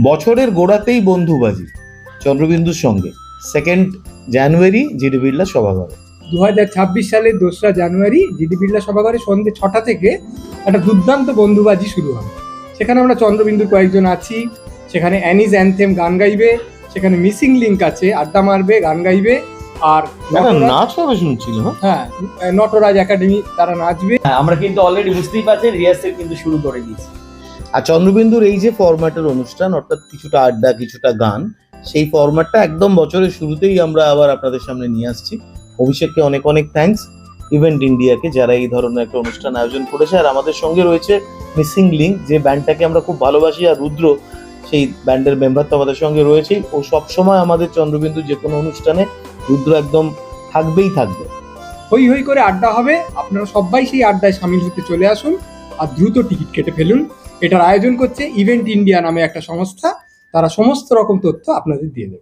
বছরের গোড়াতেই বন্ধুবাজি চন্দ্রবিন্দুর সঙ্গে 2 জানুয়ারি জিডি বিড়লা সভাঘরে। 2026 সালের 2রা জানুয়ারি জিডি বিড়লা সভাঘরে সন্ধ্যে 6টা থেকে একটা দুর্দান্ত বন্ধুবাজি শুরু হবে। সেখানে আমরা চন্দ্রবিন্দুর কয়েকজন আছি, সেখানে অ্যানিজ অ্যানথেম গান গাইবে, সেখানে মিসিং লিঙ্ক আছে আড্ডা মারবে, গান গাইবে, আর নাচ হবে শুনছিল। হ্যাঁ, নটরাজ একাডেমি তারা নাচবে। হ্যাঁ, আমরা কিন্তু অলরেডি বুঝতেই পারছেন রিহার্সেল কিন্তু শুরু করে দিয়েছি। আর চন্দ্রবিন্দুর এই যে ফরম্যাটের অনুষ্ঠান, অর্থাৎ কিছুটা আড্ডা কিছুটা গান, সেই ফরম্যাটটা একদম বছরের শুরুতেই আমরা আবার আপনাদের সামনে নিয়ে আসছি। অভিষেককে অনেক অনেক থ্যাঙ্কস, ইভেন্ট ইন্ডিয়াকে, যারা এই ধরনের একটা অনুষ্ঠান আয়োজন করেছে। আর আমাদের সঙ্গে রয়েছে মিসিং লিঙ্ক, যে ব্যান্ডটাকে আমরা খুব ভালোবাসি, আর রুদ্র সেই ব্যান্ডের মেম্বার তো আমাদের সঙ্গে রয়েছেই। ও সবসময় আমাদের চন্দ্রবিন্দুর যে কোনো অনুষ্ঠানে রুদ্র একদম থাকবেই থাকবে। হই হই করে আড্ডা হবে, আপনারা সবাই সেই আড্ডায় সামিল হতে চলে আসুন আর দ্রুত টিকিট কেটে ফেলুন। এটার আয়োজন করছে ইভেন্ট ইন্ডিয়া নামে একটা সংস্থা, তারা সমস্ত রকম তথ্য আপনাদের দিয়ে দেবে।